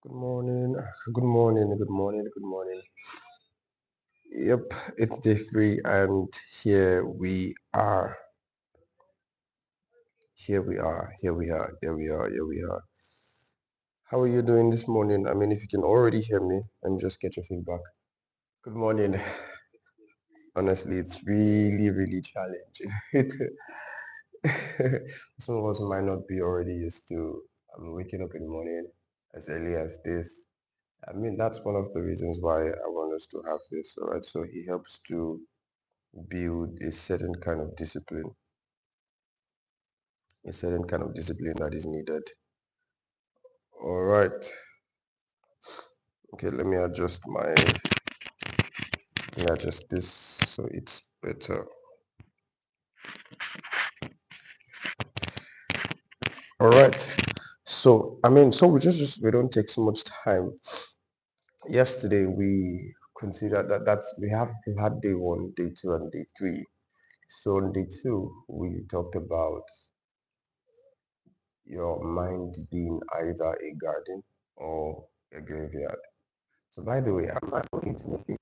Good morning, good morning, good morning, good morning. Yep, it's day 3 and here we are. Here we are, here we are, here we are, here we are. How are you doing this morning? I mean, if you can already hear me, let me just get your feedback. Good morning. Honestly, it's really, really challenging. Some of us might not be already used to waking up in the morning as early as this. I mean, that's one of the reasons why I want us to have this, all right? So he helps to build a certain kind of discipline, that is needed. All right. Okay, let me adjust this so it's better. All right. So, so we don't take so much time. Yesterday we considered we had day 1, day 2, and day 3. So on day 2, we talked about your mind being either a garden or a graveyard. So by the way, I'm not going to make it.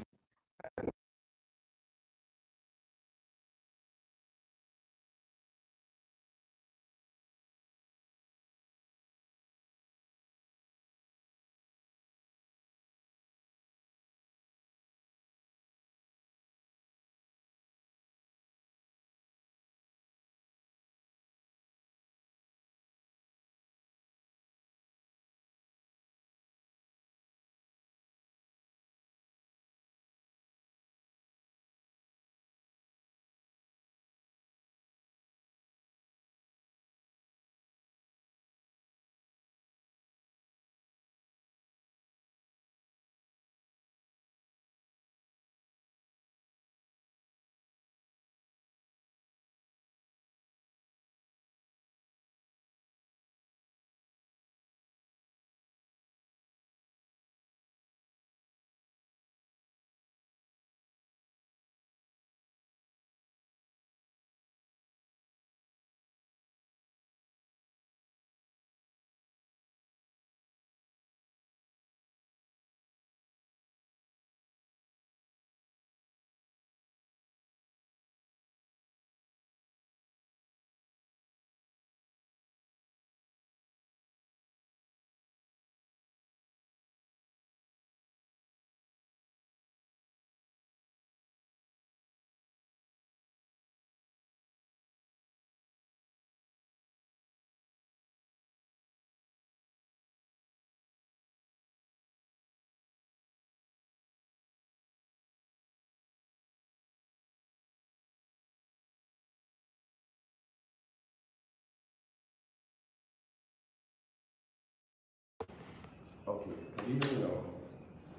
Okay, can you hear me now?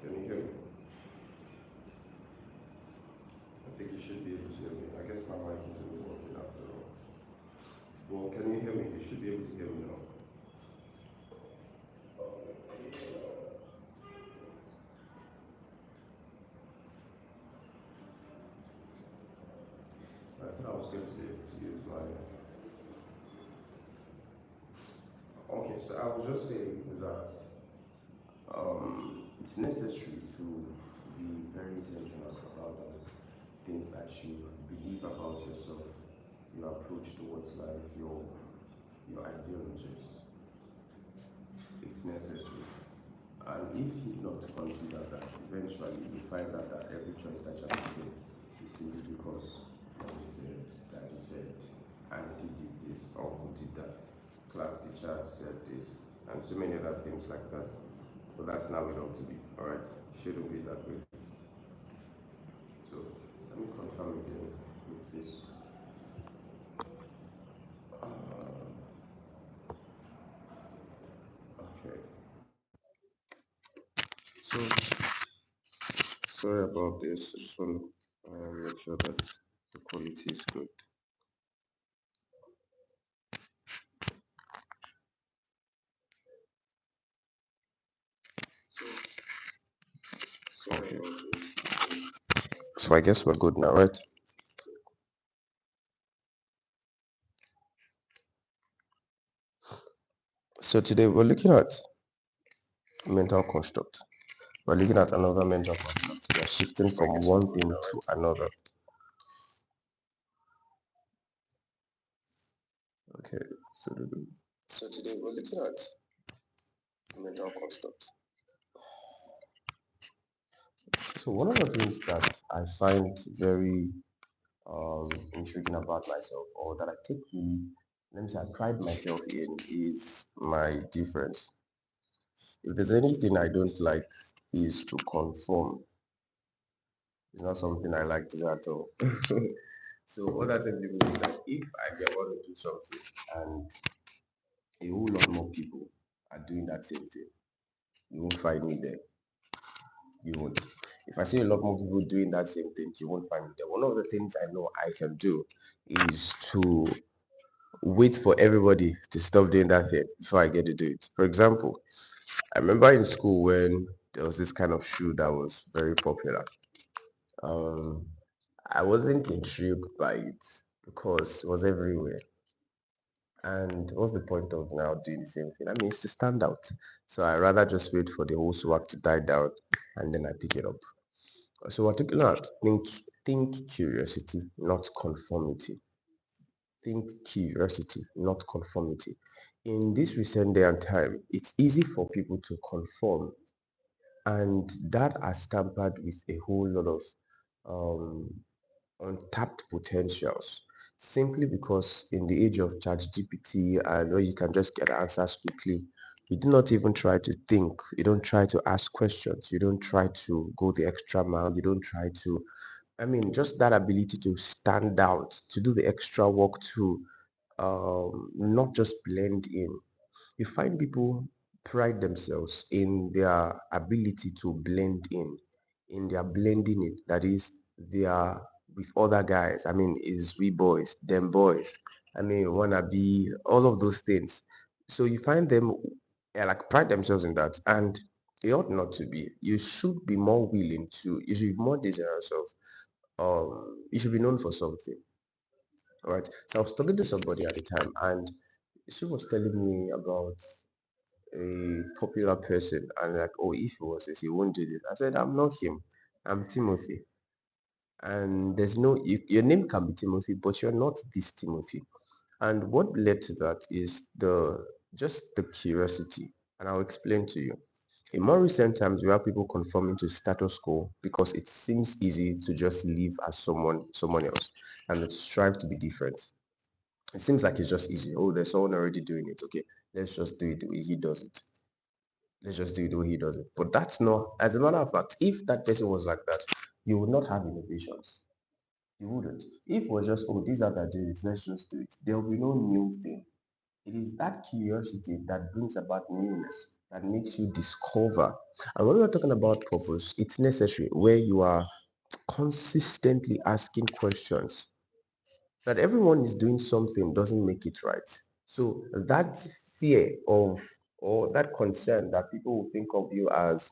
Can you hear me? I think you should be able to hear me. I guess my mic isn't working after all. Well, can you hear me? You should be able to hear me now. I thought I was going to be able to use my. Okay, so I was just saying that it's necessary to be very intentional about the things that you believe about yourself, your approach towards life, your ideologies. It's necessary. And if you not consider that, eventually you find out that every choice that you're making is simply because mommy said, daddy said, auntie did this, uncle did that, class teacher said this, and so many other things like that. But that's not how it ought to be, alright? It shouldn't be that way. So let me confirm again with this. Okay. So sorry about this. I just want to make sure that the quality is good. Okay. So I guess we're good now, right? So today we're looking at mental construct. We're looking at another mental construct. We are shifting from one thing to another. Okay, so today we're looking at mental construct. So one of the things that I find very intriguing about myself, or that I take really, let me say, I pride myself in, is my difference. If there's anything I don't like, is to conform. It's not something I like to do at all. So what that simply means is that if I get want to do something and a whole lot more people are doing that same thing, you won't find me there. You won't. If I see a lot more people doing that same thing, you won't find me there. One of the things I know I can do is to wait for everybody to stop doing that thing before I get to do it. For example, I remember in school when there was this kind of shoe that was very popular. Um, I wasn't intrigued by it because it was everywhere. And what's the point of now doing the same thing? I mean, it's to stand out. So I rather just wait for the whole swag to die down and then I pick it up. So we're talking about think curiosity, not conformity. Think curiosity, not conformity. In this recent day and time, it's easy for people to conform, and that has tampered with a whole lot of um, untapped potentials, simply because in the age of ChatGPT and where you can just get answers quickly, you do not even try to think, you don't try to ask questions, you don't try to go the extra mile, you don't try to, I mean, just that ability to stand out, to do the extra work, to not just blend in. You find people pride themselves in their ability to blend in their blending in. That is, they are with other guys. I mean, is we boys, them boys. I mean, wanna be all of those things. So you find them like pride themselves in that, and it ought not to be. You should be more willing to. You should be more desirous of. You should be known for something. All right. So I was talking to somebody at the time, and she was telling me about a popular person, and like, oh, if he was this, he won't do this. I said, I'm not him. I'm Timothy. And there's no, your name can be Timothy, but you're not this Timothy. And what led to that is just the curiosity. And I'll explain to you. In more recent times, we have people conforming to status quo because it seems easy to just live as someone else and strive to be different. It seems like it's just easy. Oh, there's someone already doing it. Okay, let's just do it the way he does it. Let's just do it the way he does it. But that's not, as a matter of fact, if that person was like that, you would not have innovations. You wouldn't. If it was just, oh, these are the doing it, let's just do it, there will be no new thing. It is that curiosity that brings about newness, that makes you discover. And when we're talking about purpose, it's necessary where you are consistently asking questions. That everyone is doing something doesn't make it right. So that fear of, or that concern that people will think of you as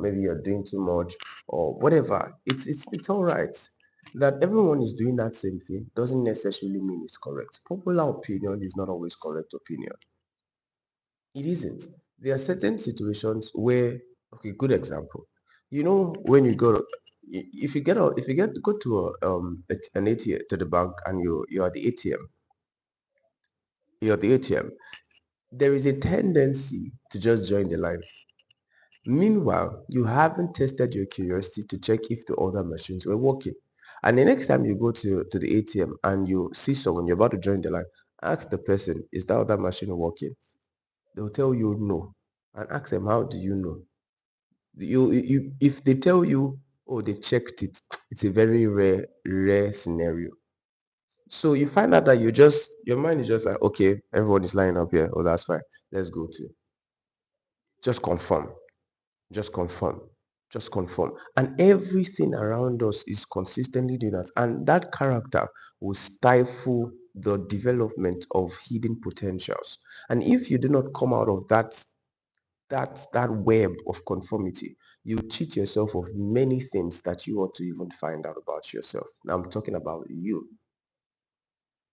maybe you're doing too much or whatever, it's all right. That everyone is doing that same thing doesn't necessarily mean it's correct. Popular opinion is not always correct opinion. It isn't. There are certain situations where, okay, good example. You know, when you go, if you get go to an ATM, to the bank, and you're at the ATM, you're at the ATM. There is a tendency to just join the line. Meanwhile, you haven't tested your curiosity to check if the other machines were working. And the next time you go to the ATM and you see someone, you're about to join the line, ask the person, is that other machine working? They'll tell you no. And ask them, how do you know? If they tell you, oh, they've checked it, it's a very rare scenario. So you find out that your mind is just like, okay, everyone is lining up here. Oh, that's fine. Let's go to just confirm, just confirm, just confirm. And everything around us is consistently doing that. And that character will stifle the development of hidden potentials. And if you do not come out of that web of conformity, you cheat yourself of many things that you ought to even find out about yourself. Now I'm talking about you.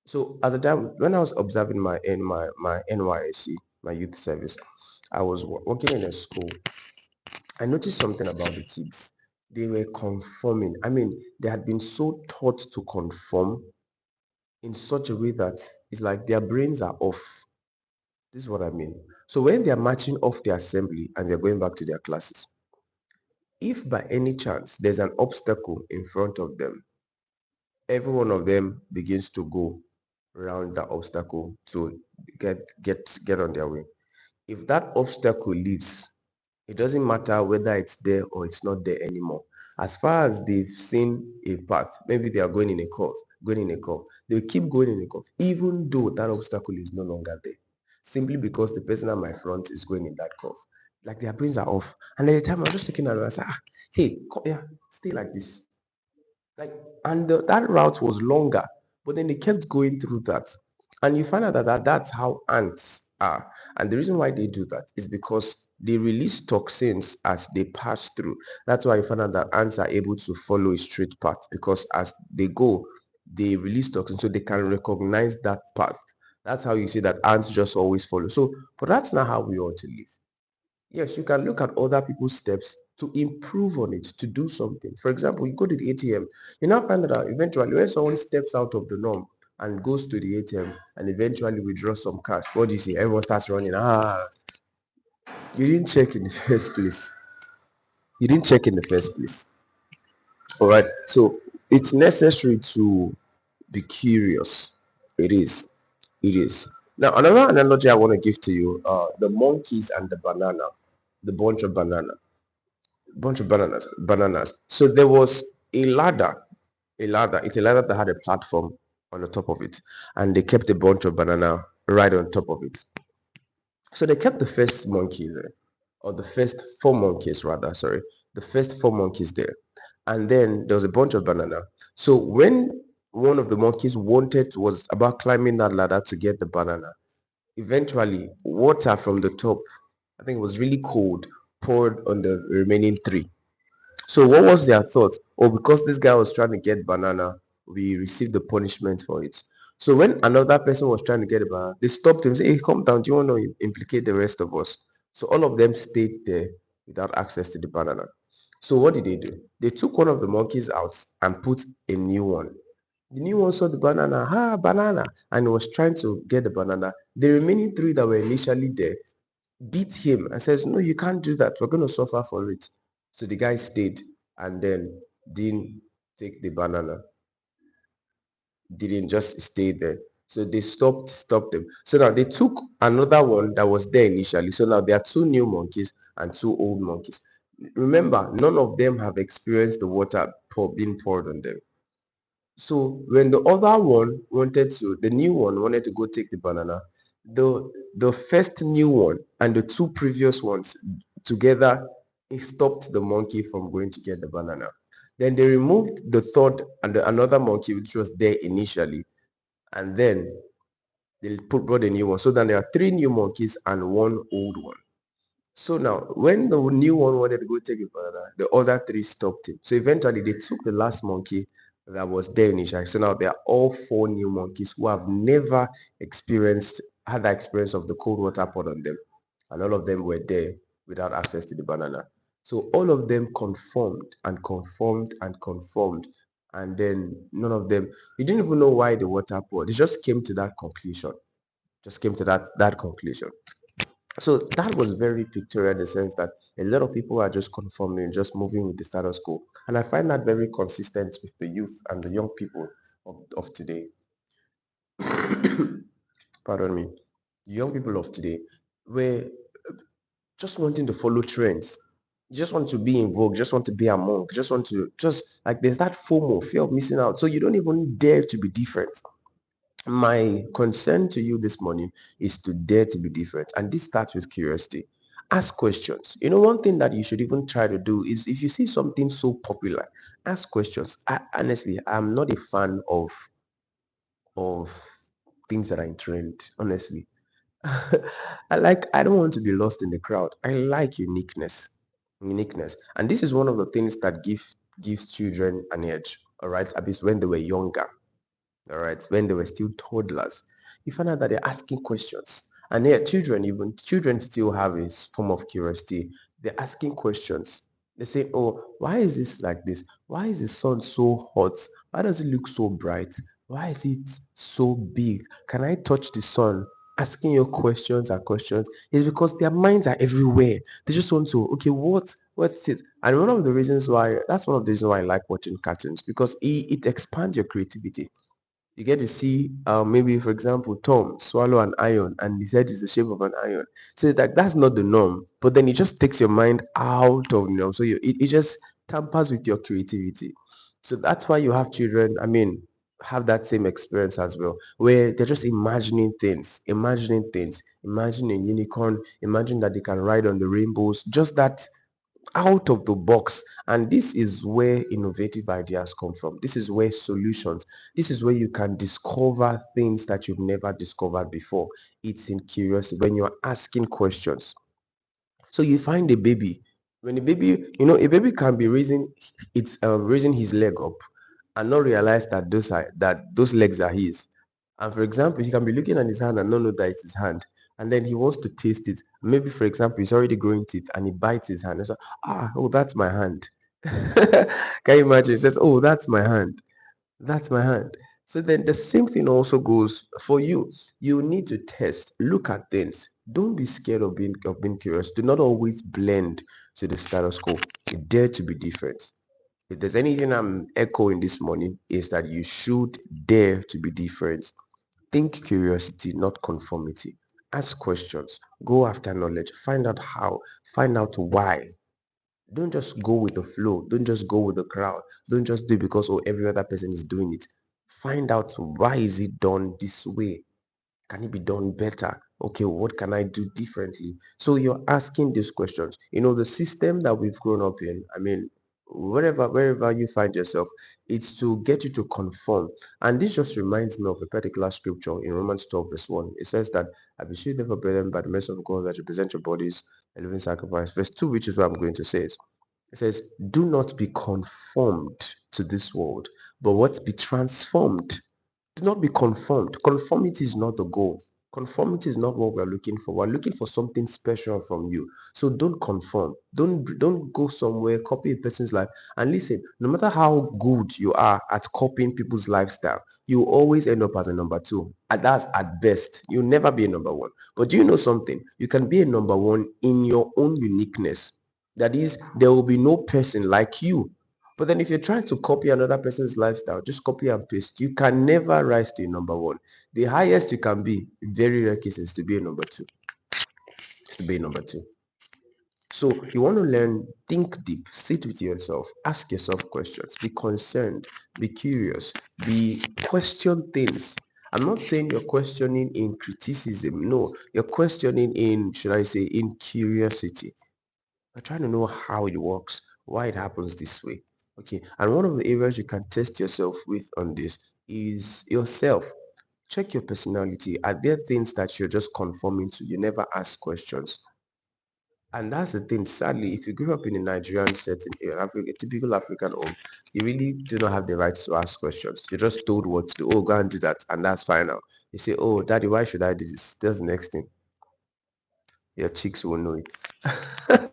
So at the time when I was observing my NYSC, my youth service, I was working in a school. I noticed something about the kids. They were conforming. I mean, they had been so taught to conform in such a way that it's like their brains are off. This is what I mean. So when they are marching off the assembly and they're going back to their classes, if by any chance there's an obstacle in front of them, every one of them begins to go around that obstacle to get on their way. If that obstacle leaves, it doesn't matter whether it's there or it's not there anymore. As far as they've seen a path, maybe they are going in a curve, they'll keep going in a curve, even though that obstacle is no longer there. Simply because the person at my front is going in that curve. Like their brains are off. And at the time I was just looking at it, I said, hey, yeah, stay like this. Like, and that route was longer, but then they kept going through that. And you find out that's how ants are. And the reason why they do that is because they release toxins as they pass through. That's why you find out that ants are able to follow a straight path, because as they go, they release toxins so they can recognize that path. That's how you see that ants just always follow. So, but that's not how we ought to live. Yes, you can look at other people's steps to improve on it, to do something. For example, you go to the ATM, you now find out eventually when someone steps out of the norm and goes to the ATM and eventually withdraws some cash, what do you see? Everyone starts running. You didn't check in the first place. You didn't check in the first place. All right. So it's necessary to be curious. It is. It is. Now, another analogy I want to give to you, the monkeys and the banana, the bunch of bananas. So there was a ladder, It's a ladder that had a platform on the top of it, and they kept a bunch of banana right on top of it. So they kept the first monkey there, or the first four monkeys rather. Sorry, the first four monkeys there, and then there was a bunch of banana. So when one of the monkeys was about climbing that ladder to get the banana, eventually water from the top, I think it was really cold, poured on the remaining three. So what was their thought? Oh, because this guy was trying to get banana, we received the punishment for it. So when another person was trying to get a banana, they stopped him and said, hey, come down. Do you want to implicate the rest of us? So all of them stayed there without access to the banana. So what did they do? They took one of the monkeys out and put a new one. The new one saw the banana, banana, and was trying to get the banana. The remaining three that were initially there beat him and says, no, you can't do that. We're going to suffer for it. So the guy stayed and then didn't take the banana, didn't just stay there. So they stopped them. So now they took another one that was there initially. So now there are two new monkeys and two old monkeys. Remember, none of them have experienced the water being poured on them. So when the new one wanted to go take the banana, the first new one and the two previous ones together, it stopped the monkey from going to get the banana. Then they removed the third and another monkey which was there initially, and then they brought a new one. So then there are three new monkeys and one old one. So now, when the new one wanted to go take a banana, the other three stopped him. So eventually, they took the last monkey that was there initially. So now they are all four new monkeys who have never had that experience of the cold water poured on them, and all of them were there without access to the banana. So all of them conformed and conformed and conformed, and then none of them. You didn't even know why the water poured. They just came to that conclusion. Just came to that conclusion. So that was very pictorial in the sense that a lot of people are just conforming, just moving with the status quo. And I find that very consistent with the youth and the young people of today. Pardon me. Young people of today were just wanting to follow trends. You just want to be in vogue, just want to be among, just want to just like there's that FOMO, fear of missing out. So you don't even dare to be different. My concern to you this morning is to dare to be different. And this starts with curiosity. Ask questions. You know, one thing that you should even try to do is if you see something so popular, ask questions. Honestly, I'm not a fan of things that are in trend, honestly. I don't want to be lost in the crowd. I like uniqueness. Uniqueness. And this is one of the things that gives children an edge. All right. At least when they were younger. All right, when they were still toddlers, you find out that they're asking questions. And yet even children still have a form of curiosity. They're asking questions. They say, oh, why is this like this? Why is the sun so hot? Why does it look so bright? Why is it so big? Can I touch the sun? Asking your questions and questions is because their minds are everywhere. They just want to, okay, what's it? And one of the reasons why, that's one of the reasons why I like watching cartoons, because it expands your creativity. You get to see, maybe for example, Tom swallow an iron and his head is the shape of an iron. So it's like that's not the norm, but then it just takes your mind out of the norm. So it just tampers with your creativity. So that's why you have children, I mean, have that same experience as well, where they're just imagining things, imagining unicorn, imagine that they can ride on the rainbows, just that out of the box. And this is where innovative ideas come from. This is where solutions, this is where you can discover things that you've never discovered before. It's in curiosity when you're asking questions. So you find a baby. When a baby, a baby can be raising his leg up and not realize that those legs are his. And for example, he can be looking at his hand and not know that it's his hand. And then he wants to taste it. Maybe, for example, he's already growing teeth and he bites his hand. It's like, oh, that's my hand. Can you imagine? He says, oh, that's my hand. That's my hand. So then the same thing also goes for you. You need to test, look at things. Don't be scared of being curious. Do not always blend to the status quo. You dare to be different. If there's anything I'm echoing this morning, is that you should dare to be different. Think curiosity, not conformity. Ask questions. Go after knowledge. Find out how. Find out why. Don't just go with the flow. Don't just go with the crowd. Don't just do it because oh every other person is doing it. Find out why is it done this way. Can it be done better? Okay, what can I do differently? So you're asking these questions. The system that we've grown up in, I mean, wherever you find yourself, it's to get you to conform. And this just reminds me of a particular scripture in Romans 12, verse 1. It says that I beseech therefore, brethren, by the mercy of God, that you present your bodies a living sacrifice. Verse 2, which is what I'm going to say. It says, do not be conformed to this world, but what be transformed. Do not be conformed. Conformity is not the goal. Conformity is not what we're looking for. We're looking for something special from you. So don't conform. Don't go somewhere, copy a person's life. And listen, no matter how good you are at copying people's lifestyle, you always end up as a number two. And that's at best. You'll never be a number one. But do you know something? You can be a number one in your own uniqueness. That is, there will be no person like you. But then if you're trying to copy another person's lifestyle, just copy and paste. You can never rise to a number one. The highest you can be, in very rare cases, to be a number two. Is to be a number two. So you want to learn, think deep, sit with yourself, ask yourself questions, be concerned, be curious, be question things. I'm not saying you're questioning in criticism. No, you're questioning in, should I say, in curiosity. You're trying to know how it works, why it happens this way. Okay, and one of the areas you can test yourself with on this is yourself. Check your personality. Are there things that you're just conforming to? You never ask questions. And that's the thing. Sadly, if you grew up in a Nigerian setting, a typical African home, you really do not have the right to ask questions. You're just told what to do. Oh, go and do that, and that's fine now. You say, oh, daddy, why should I do this? That's the next thing. Your chicks will know it.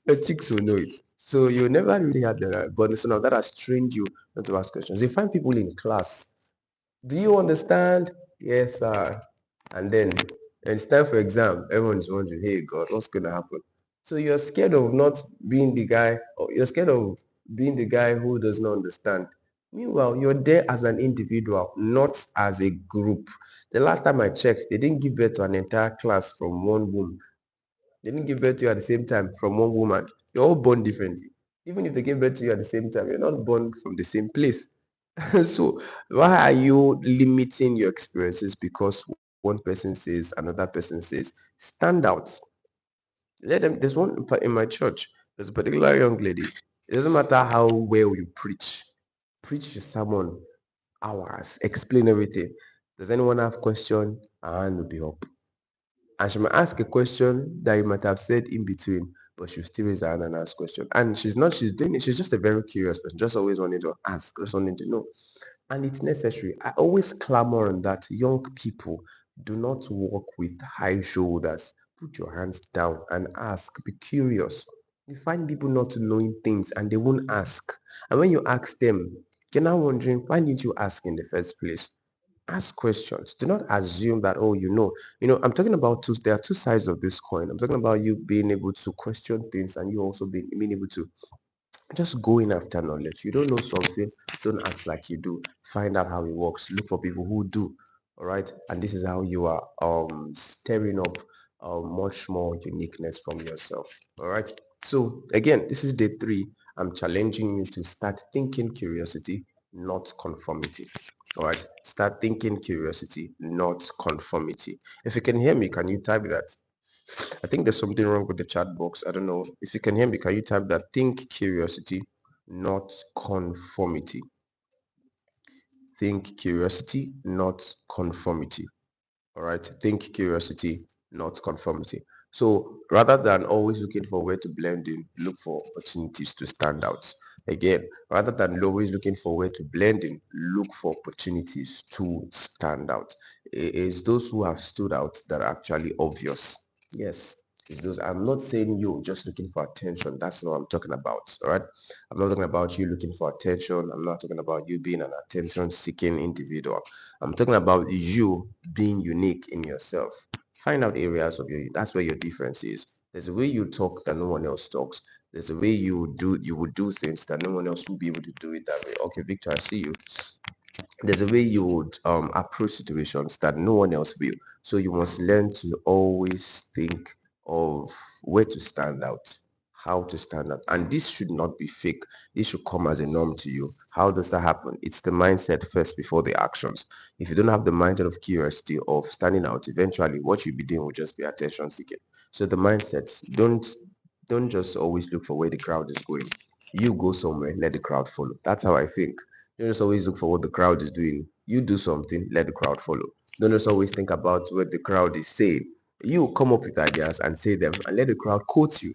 Your chicks will know it. So you never really had the right. But so now that has trained you not to ask questions. You find people in class. Do you understand? Yes, sir. And then when it's time for exam, everyone is wondering, hey God, what's gonna happen? So you're scared of not being the guy, or you're scared of being the guy who does not understand. Meanwhile, you're there as an individual, not as a group. The last time I checked, they didn't give birth to an entire class from one womb. They didn't give birth to you at the same time from one woman. You're all born differently. Even if they gave birth to you at the same time, you're not born from the same place. So why are you limiting your experiences because one person says, another person says? Stand out. Let them. There's one in my church. There's a particular young lady. It doesn't matter how well you preach. Preach your sermon hours. Explain everything. Does anyone have question? Her hand will be up. And she might ask a question that you might have said in between, but she'll still raise her hand and ask question. And she's doing it, she's just a very curious person, just always wanting to ask, just wanting to know. And it's necessary. I always clamor on that. Young people, Do not walk with high shoulders. Put your hands down and ask. Be curious. You find people not knowing things and they won't ask. And when you ask them, you're now wondering, why didn't you ask in the first place? Ask questions. Do not assume that, oh, you know. I'm talking about there are two sides of this coin. I'm talking about you being able to question things and you also being able to just going after knowledge. You don't know something, don't act like you do. Find out how it works. Look for people who do. All right. And this is how you are stirring up much more uniqueness from yourself. All right. So again, this is day 3. I'm challenging you to start thinking curiosity, not conformity. All right. Start thinking curiosity, not conformity. If you can hear me, can you type that? I think there's something wrong with the chat box. I don't know. If you can hear me, can you type that? Think curiosity, not conformity. Think curiosity, not conformity. All right. Think curiosity, not conformity. So rather than always looking for where to blend in, look for opportunities to stand out. Again, rather than always looking for where to blend in, look for opportunities to stand out. It is those who have stood out that are actually obvious. Yes. It's those. I'm not saying you just looking for attention. That's not what I'm talking about. All right. I'm not talking about you looking for attention. I'm not talking about you being an attention seeking individual. I'm talking about you being unique in yourself. Find out areas of that's where your difference is. There's a way you talk that no one else talks. There's a way you would do things that no one else will be able to do it that way. Okay, Victor, I see you. There's a way you would approach situations that no one else will. So you must learn to always think of where to stand out, how to stand out. And this should not be fake. This should come as a norm to you. How does that happen? It's the mindset first before the actions. If you don't have the mindset of curiosity, of standing out, eventually what you'll be doing will just be attention seeking. So the mindset, don't just always look for where the crowd is going. You go somewhere, let the crowd follow. That's how I think. Don't just always look for what the crowd is doing. You do something, let the crowd follow. Don't just always think about what the crowd is saying. You come up with ideas and say them and let the crowd quote you.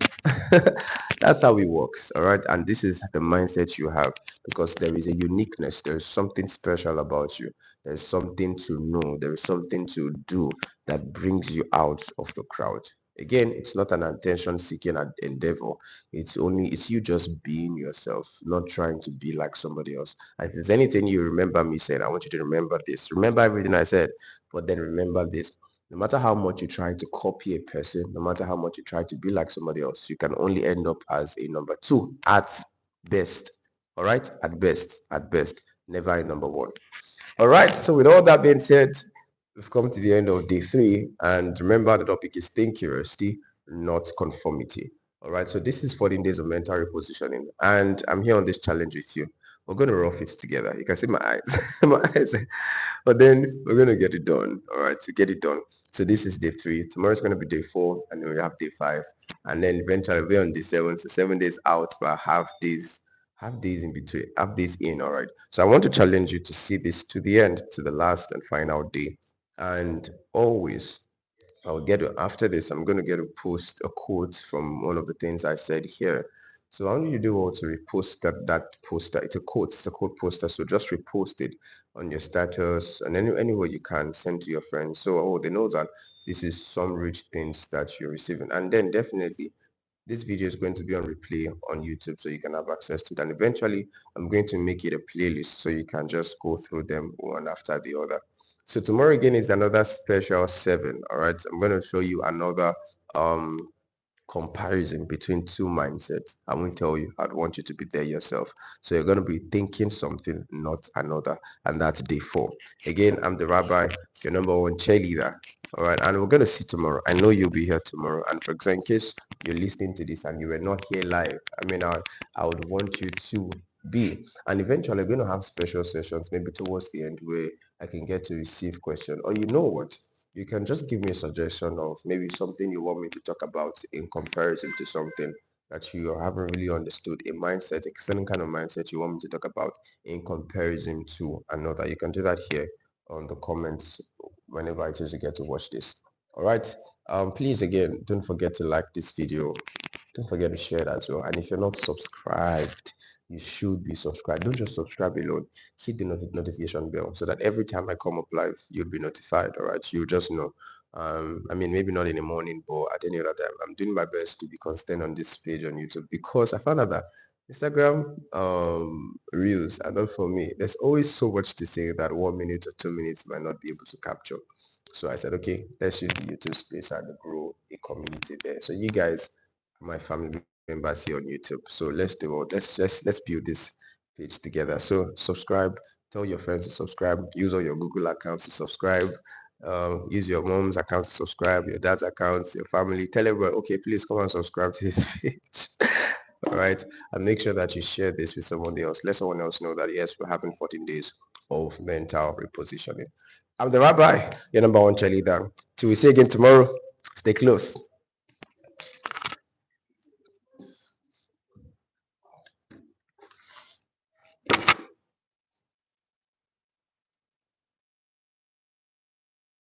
That's how it works, all right? And this is the mindset you have because there is a uniqueness. There is something special about you. There's something to know. There is something to do that brings you out of the crowd. Again, it's not an attention seeking endeavor. It's you just being yourself, not trying to be like somebody else. And if there's anything you remember me saying, I want you to remember this. Remember everything I said, but then remember this. No matter how much you try to copy a person, no matter how much you try to be like somebody else, you can only end up as a number 2 at best. All right? At best, never a number 1. All right. So with all that being said, we've come to the end of day 3. And remember, the topic is think curiosity, not conformity. All right. So this is 14 days of mental repositioning. And I'm here on this challenge with you. We're going to rough it together. You can see my eyes. My eyes. But then we're going to get it done. All right. To get it done. So this is day 3. Tomorrow's going to be day 4. And then we have day 5. And then eventually we're on day 7. So 7 days out, but have days in between, have days in. All right. So I want to challenge you to see this to the end, to the last and final day. And always I'll get to, after this, I'm going to get to post a quote from one of the things I said here. So I want you to do also repost that poster. It's a quote poster. So just repost it on your status and anywhere you can send to your friends. So they know that this is some rich things that you're receiving. And then definitely this video is going to be on replay on YouTube so you can have access to it. And eventually I'm going to make it a playlist so you can just go through them one after the other. So tomorrow again is another special 7. All right. I'm going to show you another comparison between two mindsets. I won't tell you. I'd want you to be there yourself. So you're going to be thinking something, not another. And that's day 4. Again, I'm the Rabbi, your number 1 cheerleader. All right. And we're going to see tomorrow. I know you'll be here tomorrow. And for example, in case you're listening to this and you were not here live, I would want you to be. And eventually, we're going to have special sessions, maybe towards the end, where I can get to receive questions. Or you know what? You can just give me a suggestion of maybe something you want me to talk about in comparison to something that you haven't really understood, a mindset, a certain kind of mindset you want me to talk about in comparison to another. You can do that here on the comments whenever it is you get to watch this. All right. Please, again, don't forget to like this video. Don't forget to share it as well. And if you're not subscribed, you should be subscribed. Don't just subscribe alone. Hit the notification bell so that every time I come up live, you'll be notified. All right, you just know. I mean, maybe not in the morning, but at any other time. I'm doing my best to be constant on this page on YouTube because I found out that Instagram reels are not for me. There's always so much to say that 1 minute or 2 minutes might not be able to capture. So I said, okay, let's use the YouTube space and grow a community there. So you guys, my family members here on YouTube. So let's do it. Let's build this page together. So subscribe, tell your friends to subscribe, use all your Google accounts to subscribe, use your mom's account to subscribe, your dad's accounts, your family. Tell everyone, okay, please come and subscribe to this page. All right. And make sure that you share this with someone else. Let someone else know that yes, we're having 14 days of mental repositioning. I'm the Rabbi, your number one cheerleader. Till we see you again tomorrow, stay close.